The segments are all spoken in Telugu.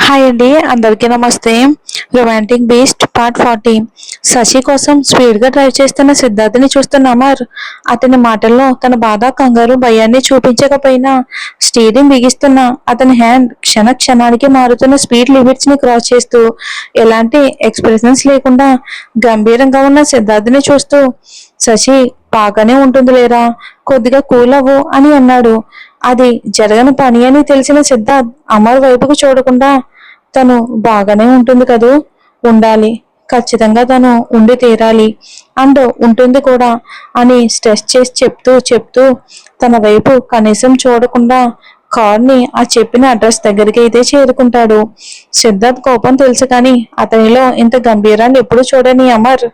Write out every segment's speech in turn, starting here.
హాయ్ అండి, అందరికీ నమస్తే. Romantic beast part 40. శశి కోసం స్పీడ్ గా డ్రైవ్ చేస్తున్న సిద్ధార్థని చూస్తున్న అమర్ అతని మాటల్లో తన బాధ, కంగారు, భయాన్ని చూపించకపోయినా స్టీరింగ్ బిగిస్తున్న అతని హ్యాండ్ క్షణ క్షణానికి మారుతున్న స్పీడ్ లిమిట్స్ ని క్రాస్ చేస్తూ ఎలాంటి ఎక్స్ప్రెషన్స్ లేకుండా గంభీరంగా ఉన్న సిద్ధార్థని చూస్తూ, శశి బాగానే ఉంటుంది లేరా, కొద్దిగా కూల్ అవ్వు అని అన్నాడు. అది జరగని పని అని తెలిసిన సిద్ధార్థ్ అమర్ వైపుకు చూడకుండా, తను బాగానే ఉంటుంది కదూ, ఉండాలి, ఖచ్చితంగా తను ఉండి తీరాలి అండ్ ఉంటుంది కూడా అని స్ట్రెస్ చేసి చెప్తూ చెప్తూ తన వైపు కనీసం చూడకుండా కార్ని ఆ చెప్పిన అడ్రస్ దగ్గరికి అయితే చేరుకుంటాడు. సిద్ధార్థ్ కోపం తెలుసు కానీ అతనిలో ఇంత గంభీరాన్ని ఎప్పుడు చూడని అమర్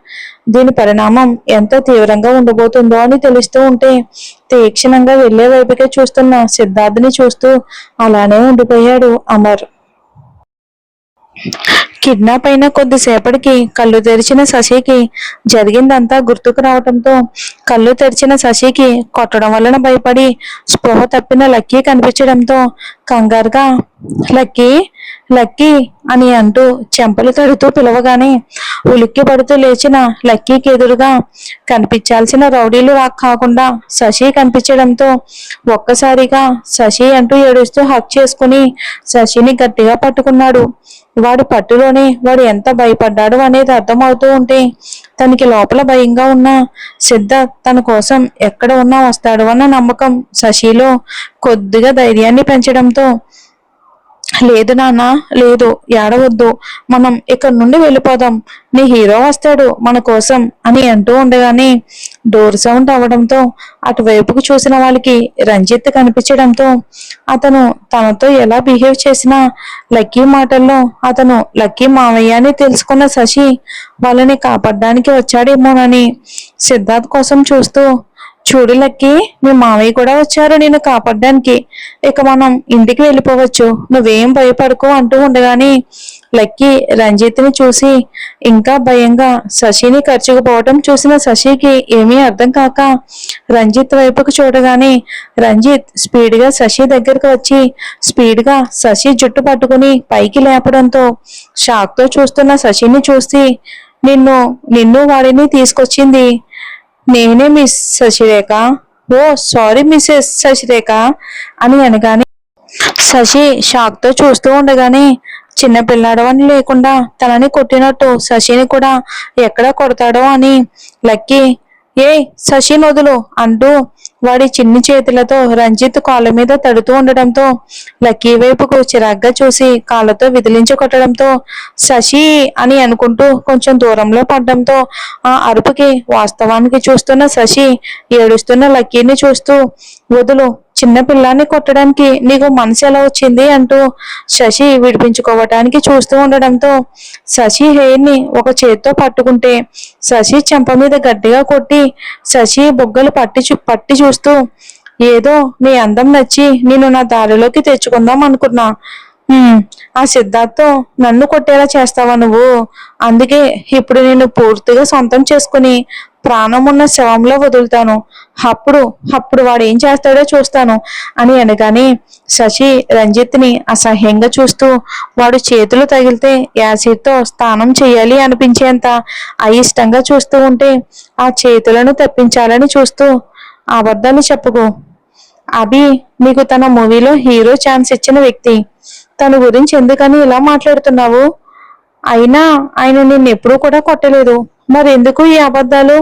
దీని పరిణామం ఎంత తీవ్రంగా ఉండబోతుందో అని తెలుస్తూ ఉంటే తీక్షణంగా వెళ్లే వైపుకే చూస్తున్న సిద్ధార్థ్ని చూస్తూ అలానే ఉండిపోయాడు అమర్. కిడ్నాప్ అయిన కొద్దిసేపటికి కళ్ళు తెరిచిన శశికి జరిగిందంతా గుర్తుకు రావడంతో కళ్ళు తెరిచిన శశికి కొట్టడం వలన భయపడి స్పృహ తప్పిన లక్కీ కనిపించడంతో కంగారుగా లక్కీ లక్కీ అని అంటూ చెంపలు తడుతూ పిలవగానే ఉలిక్కి పడుతూ లేచిన లక్కీకి ఎదురుగా కనిపించాల్సిన రౌడీలు కాకుండా శశి కనిపించడంతో ఒక్కసారిగా శశి అంటూ ఏడుస్తూ హక్ చేసుకుని శశిని గట్టిగా పట్టుకున్నాడు. వాడి పట్టులోనే వాడు ఎంత భయపడ్డాడు అనేది అర్థమవుతూ ఉంటే తనకి లోపల భయంగా ఉన్న సిద్ధార్థ్ తన కోసం ఎక్కడ ఉన్నా వస్తాడు అన్న నమ్మకం శశిలో కొద్దిగా ధైర్యాన్ని పెంచడంతో, లేదు నాన్న, లేదు, ఏడవద్దు, మనం ఇక్కడి నుండి వెళ్ళిపోదాం, నీ హీరో వస్తాడు మన కోసం అని అంటూ ఉండగానే డోర్ సౌండ్ అవడంతో అటువైపుకు చూసిన వాళ్ళకి రంజిత్ కనిపించడంతో అతను తనతో ఎలా బిహేవ్ చేసినా లక్కీ మాటల్లో అతను లక్కీ మావయ్య అని తెలుసుకున్న శశి వాళ్ళని కాపాడడానికి వచ్చాడేమోనని సిద్ధార్థ్ కోసం చూస్తూ, చూడు లక్కీ, మీ మావయ్య కూడా వచ్చారు నిన్ను కాపాడడానికి, ఇక మనం ఇంటికి వెళ్ళిపోవచ్చు, నువ్వేం భయపడుకో అంటూ ఉండగానే లక్కీ రంజిత్ని చూసి ఇంకా భయంగా శశిని ఖర్చుకుపోవటం చూసిన శశికి ఏమీ అర్థం కాక రంజిత్ వైపుకు చూడగానే రంజిత్ స్పీడ్గా శశి దగ్గరకు వచ్చి స్పీడ్గా శశి జుట్టు పట్టుకుని పైకి లేపడంతో షాక్తో చూస్తున్న శశిని చూసి, నిన్ను వాడిని తీసుకొచ్చింది నేనే, మిస్ శశిరేఖ. ఓ సారీ మిస్సెస్ శశిరేఖ అని అనగానే శశి షాక్తో చూస్తూ ఉండగానే చిన్న పిల్లాడవని లేకుండా తనని కొట్టినట్టు శశిని కూడా ఎక్కడ కొడతాడో అని లక్కీ ఏ శశి నొదులు అంటూ వాడి చిన్ని చేతులతో రంజిత్ కాళ్ళ మీద తడుతూ ఉండడంతో లక్కీ వైపుకు చిరాగ్గా చూసి కాళ్ళతో విదిలించి కొట్టడంతో శశి అని అనుకుంటూ కొంచెం దూరంలో పడ్డంతో ఆ అరుపుకి వాస్తవానికి చూస్తున్న శశి ఏడుస్తున్న లక్కీని చూస్తూ, వదులు, చిన్న పిల్లాన్ని కొట్టడానికి నీకు మనసు ఎలా వచ్చింది అంటూ శశి విడిపించుకోవటానికి చూస్తూ ఉండడంతో శశి హెయిర్ని ఒక చేత్తో పట్టుకుంటే శశి చెంప మీద గట్టిగా కొట్టి శశి బొగ్గలు పట్టి చూస్తూ, ఏదో నీ అందం నచ్చి నేను నా దారిలోకి తెచ్చుకుందాం అనుకున్నా, ఆ సిద్ధార్థతో నన్ను కొట్టేలా చేస్తావా నువ్వు, అందుకే ఇప్పుడు నేను పూర్తిగా సొంతం చేసుకుని ప్రాణం ఉన్న శవంలో వదులుతాను, అప్పుడు వాడు ఏం చేస్తాడో చూస్తాను అని అనగానే శశి రంజిత్ని అసహ్యంగా చూస్తూ వాడు చేతులు తగిలితే యాసిడ్తో స్నానం చేయాలి అనిపించేంత అయిష్టంగా చూస్తూ ఉంటే ఆ చేతులను తప్పించాలని చూస్తూ, అబద్ధాలు చెప్పుకో, అభి నీకు తన మూవీలో హీరో ఛాన్స్ ఇచ్చిన వ్యక్తి, తన గురించి ఎందుకని ఇలా మాట్లాడుతున్నావు, అయినా ఆయన నిన్నెప్పుడూ కూడా కొట్టలేదు, మరెందుకు ఈ అబద్ధాలు,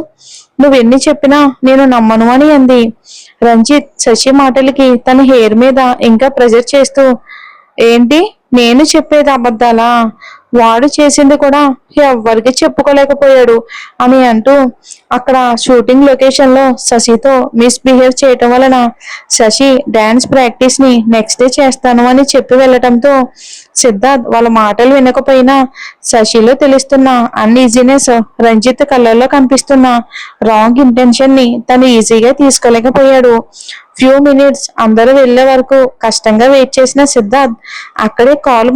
నువ్వెన్ని చెప్పినా నేను నమ్మను అని అంది. రంజిత్ శశి మాటలకి తన హెయిర్ మీద ఇంకా ప్రెజర్ చేస్తూ, ఏంటి నేను చెప్పేది అబద్ధాలా, వాడు చేసింది కూడా ఎవ్వరికి చెప్పుకోలేకపోయాడు అని అంటూ అక్కడ షూటింగ్ లొకేషన్ లో శశితో మిస్బిహేవ్ చేయటం వలన శశి డాన్స్ ప్రాక్టీస్ ని నెక్స్ట్ డే చేస్తాను అని చెప్పి వెళ్ళటంతో సిద్ధార్థ్ వాళ్ళ మాటలు వినకపోయినా శశిలో తెలుస్తున్న అన్ఈజీనెస్, రంజిత్ కళ్ళల్లో కనిపిస్తున్న రాంగ్ ఇంటెన్షన్ ని తను ఈజీగా తీసుకోలేకపోయాడు. ఫ్యూ మినిట్స్ అందరూ వెళ్లే వరకు కష్టంగా వెయిట్ చేసిన సిద్ధార్థ్ అక్కడే కాల్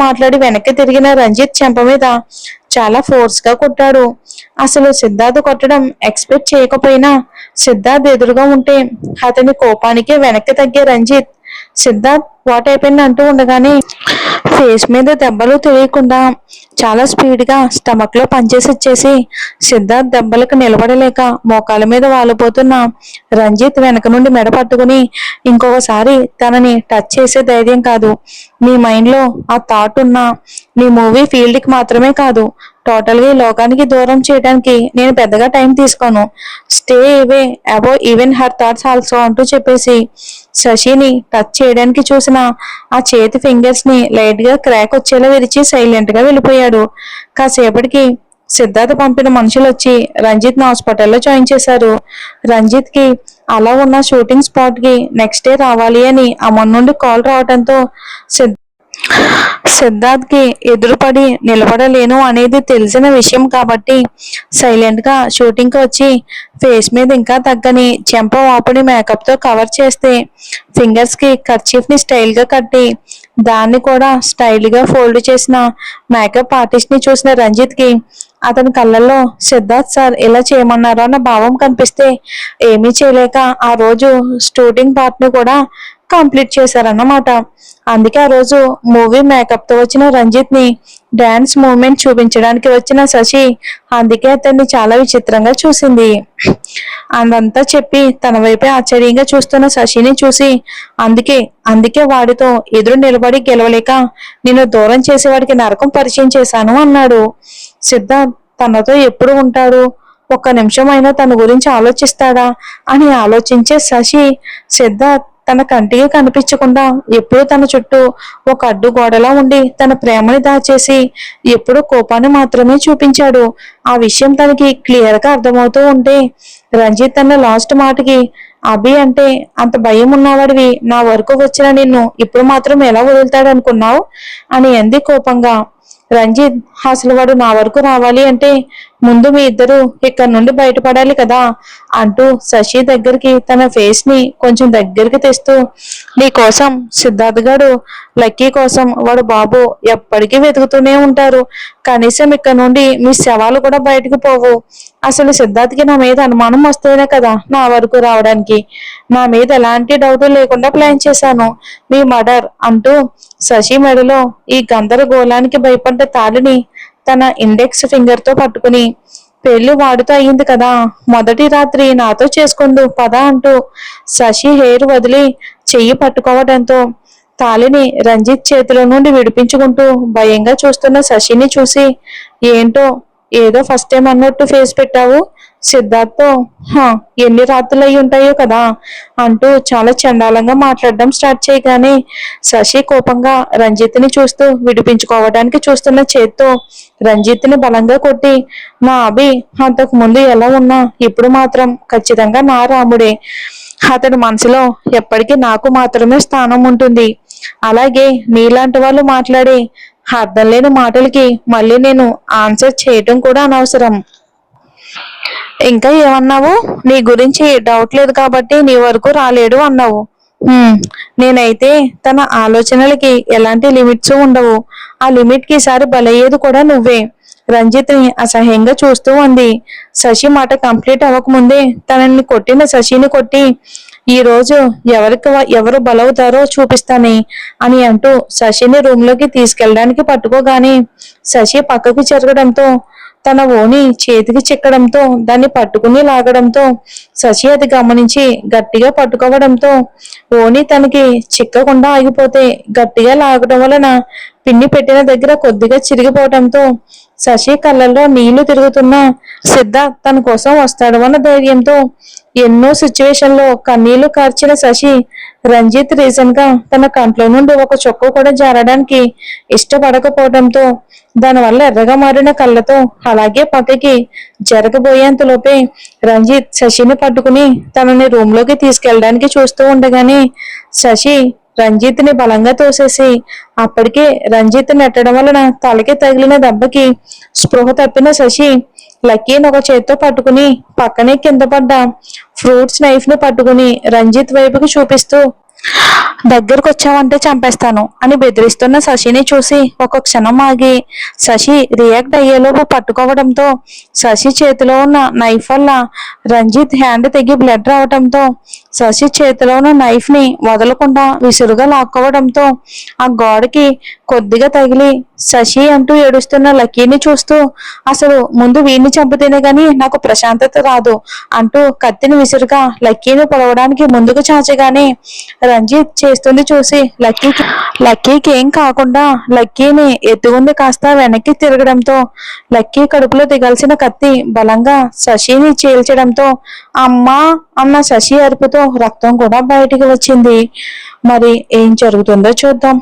మాట్లాడి వెనక్కి తిరిగిన రంజిత్ చెంప మీద చాలా ఫోర్స్ గా కొట్టాడు. అసలు సిద్ధార్థ్ కొట్టడం ఎక్స్పెక్ట్ చేయకపోయినా సిద్ధార్థ్ ఎదురుగా ఉంటే అతని కోపానికి వెనక్కి తగ్గే రంజిత్ సిద్ధార్థ్ వాట్ అయిపోయింది అంటూ ఉండగానే ఫేస్ మీద దెబ్బలు తెలియకుండా చాలా స్పీడ్గా స్టమక్లో పంచేసి ఇచ్చేసి సిద్ధార్థ్ దెబ్బలకు నిలబడలేక మోకాల మీద వాలిపోతున్న రంజిత్ వెనక నుండి మెడ పట్టుకుని ఇంకొకసారి తనని టచ్ చేసే ధైర్యం కాదు, నీ మైండ్లో ఆ థాట్ ఉన్న నీ మూవీ ఫీల్డ్కి మాత్రమే కాదు, టోటల్గా ఈ లోకానికి దూరం చేయడానికి నేను పెద్దగా టైం తీసుకోను, stay away above even her thoughts also అంటూ చెప్పేసి శశిని టచ్ చేయడానికి చూసిన ఆ చేతి ఫింగర్స్ ని లైట్ గా క్రాక్ వచ్చేలా విరిచి సైలెంట్ గా వెళ్ళిపోయాడు. కాసేపటికి సిద్ధార్థ్ పంపిన మనుషులు వచ్చి రంజిత్ ని హాస్పిటల్లో జాయిన్ చేశారు. రంజిత్ కి అలా ఉన్న షూటింగ్ స్పాట్ కి నెక్స్ట్ డే రావాలి అని అమన్ నుండి కాల్ రావడంతో సిద్ధార్థ్ కి ఎదురుపడి నిలబడలేను అనేది తెలిసిన విషయం కాబట్టి సైలెంట్ గా షూటింగ్ కి వచ్చి ఫేస్ మీద ఇంకా తగ్గని చెంప వాపుని మేకప్ తో కవర్ చేస్తే ఫింగర్స్ కి కర్చీఫ్ ని స్టైల్ గా కట్టి దాన్ని కూడా స్టైల్ గా ఫోల్డ్ చేసిన మేకప్ ఆర్టిస్ట్ ని చూసిన రంజిత్ కి అతని కళ్ళల్లో సిద్ధార్థ్ సార్ ఇలా చేయమన్నారో అన్న భావం కనిపిస్తే ఏమీ చేయలేక ఆ రోజు షూటింగ్ పార్ట్ ని కూడా కంప్లీట్ చేశారన్నమాట. అందుకే ఆ రోజు మూవీ మేకప్ తో వచ్చిన రంజిత్ ని డాన్స్ మూమెంట్ చూపించడానికి వచ్చిన శశి అందుకే అతన్ని చాలా విచిత్రంగా చూసింది. అదంతా చెప్పి తన వైపే ఆశ్చర్యంగా చూస్తున్న శశిని చూసి అందుకే అందుకే వాడితో ఎదురు నిలబడి గెలవలేక నిన్ను దూరం చేసేవాడికి నరకం పరిచయం చేశాను అన్నాడు. సిద్ధార్థ్ తనతో ఎప్పుడు ఉంటాడు, ఒక్క నిమిషం అయినా తన గురించి ఆలోచిస్తాడా అని ఆలోచించే శశి సిద్ధార్థ్ తన కంటికి కనిపించకుండా ఎప్పుడు తన చుట్టూ ఒక అడ్డు గోడలా ఉండి తన ప్రేమని దాచేసి ఎప్పుడు కోపాన్ని మాత్రమే చూపించాడు. ఆ విషయం తనకి క్లియర్ గా అర్థమవుతూ ఉంటే రంజిత్ తన లాస్ట్ మాటకి అభి అంటే అంత భయం ఉన్నవాడివి నా వరకు వచ్చిన నిన్ను ఇప్పుడు మాత్రం ఎలా వదులుతాడనుకున్నావు అని అంది కోపంగా. రంజిత్ అసలు వాడు నా వరకు రావాలి అంటే ముందు మీ ఇద్దరు ఇక్కడ నుండి బయటపడాలి కదా అంటూ శశి దగ్గరికి తన ఫేస్ ని కొంచెం దగ్గరికి తెస్తూ నీ కోసం సిద్ధార్థ్ గారు లక్కీ కోసం వాడు బాబు ఎప్పటికీ వెతుకుతూనే ఉంటారు, కనీసం ఇక్కడ నుండి మీ శవాలు కూడా బయటకు పోవు, అసలు సిద్ధార్థ్కి నా మీద అనుమానం వస్తేనే కదా నా వరకు రావడానికి, నా మీద ఎలాంటి డౌట్ లేకుండా ప్లాన్ చేశాను మీ మర్డర్ అంటూ శశి మెడలో ఈ గందరగోళానికి భయపడ్డ తాళిని తన ఇండెక్స్ ఫింగర్ తో పట్టుకుని పెళ్లి వాడుతో అయ్యింది కదా మొదటి రాత్రి నాతో చేసుకుందు పద అంటూ శశి హెయిర్ వదిలి చెయ్యి పట్టుకోవడంతో తాళిని రంజిత్ చేతిలో నుండి విడిపించుకుంటూ భయంగా చూస్తున్న శశిని చూసి ఏంటో ఏదో ఫస్ట్ టైం అన్నట్టు ఫేస్ పెట్టావు, సిద్ధార్థ్తో ఎన్ని రాత్రులు అయి ఉంటాయో కదా అంటూ చాలా చండాలంగా మాట్లాడడం స్టార్ట్ చేయగానే శశి కోపంగా రంజిత్ ని చూస్తూ విడిపించుకోవడానికి చూస్తున్న చేత్తో రంజిత్ ని బలంగా కొట్టి నా అభి అంతకు ముందు ఎలా ఉన్నా ఇప్పుడు మాత్రం ఖచ్చితంగా నా రాముడే, అతడి మనసులో ఎప్పటికీ నాకు మాత్రమే స్థానం ఉంటుంది, అలాగే నీలాంటి వాళ్ళు మాట్లాడే అర్థం లేని మాటలకి మళ్ళీ నేను ఆన్సర్ చేయటం కూడా అనవసరం. ఇంకా ఏమన్నావు, నీ గురించి డౌట్ లేదు కాబట్టి నీ వరకు రాలేడు అన్నావు. నేనైతే తన ఆలోచనలకి ఎలాంటి లిమిట్స్ ఉండవు, ఆ లిమిట్ కి ఈసారి బలయ్యేది కూడా నువ్వే. రంజిత్ ని అసహ్యంగా చూస్తూ ఉంది. శశి మాట కంప్లీట్ అవ్వకముందే తనని కొట్టిన శశిని కొట్టి ఈ రోజు ఎవరు బలవుతారో చూపిస్తానే అని అంటూ శశిని రూమ్ లోకి తీసుకెళ్ళడానికి పట్టుకోగానే శశి పక్కకు జరగడంతో తన ఓని చేతికి చిక్కడంతో దాన్ని పట్టుకుని లాగడంతో శశి అది గమనించి గట్టిగా పట్టుకోవడంతో ఓని తనకి చిక్కకుండా ఆగిపోతే గట్టిగా లాగడం వలన పిన్ని పెట్టిన దగ్గర కొద్దిగా చిరిగిపోవడంతో శశి కళ్ళల్లో నీళ్లు తిరుగుతున్నా సిద్ధార్థ్ తన కోసం వస్తాడు అన్న ధైర్యంతో ఎన్నో సిచ్యువేషన్ లో కన్నీళ్లు కార్చిన శశి రంజిత్ రీజన్ గా తన కంట్లో నుండి ఒక చొక్కు కూడా జారడానికి ఇష్టపడకపోవడంతో దానివల్ల ఎర్రగా మారిన కళ్ళతో అలాగే పక్కకి జరగబోయేంతలోపే రంజిత్ శశిని పట్టుకుని తనని రూమ్ లోకి తీసుకెళ్ళడానికి చూస్తూ ఉండగానే శశి రంజిత్ ని బలంగా తోసేసి అప్పటికే రంజిత్ నెట్టడం వలన తలకి తగిలిన దెబ్బకి స్పృహ తప్పిన శశి లక్కీని ఒక చేత్తో పట్టుకుని పక్కనే కింద పడ్డ ఫ్రూట్స్ నైఫ్ ని పట్టుకుని రంజిత్ వైపుకి చూపిస్తూ దగ్గరకు వచ్చావంటే చంపేస్తాను అని బెదిరిస్తున్న శశిని చూసి ఒక క్షణం ఆగి శశి రియాక్ట్ అయ్యేలోపు పట్టుకోవడంతో శశి చేతిలో ఉన్న నైఫ్ వల్ల రంజిత్ హ్యాండ్ తెగి బ్లడ్ రావడంతో శశి చేతిలో ఉన్న నైఫ్ ని వదలకుండా విసురుగా లాక్కోవడంతో ఆ గోడకి కొద్దిగా తగిలి శశి అంటూ ఏడుస్తున్న లక్కీని చూస్తూ, అసలు ముందు వీడిని చంపితేనే గాని నాకు ప్రశాంతత రాదు అంటూ కత్తిని విసురుగా లక్కీని పొడవడానికి ముందుకు చాచగానే రంజిత్ చేస్తుంది చూసి లక్కీకి ఏం కాకుండా లక్కీని ఎత్తుకుంది కాస్త వెనక్కి తిరగడంతో లక్కీ కడుపులో దిగాల్సిన కత్తి బలంగా శశిని చీల్చడంతో అమ్మా అన్న శశి అరుపుతో రక్తం కూడా బయటికి వచ్చింది. మరి ఏం జరుగుతుందో చూద్దాం.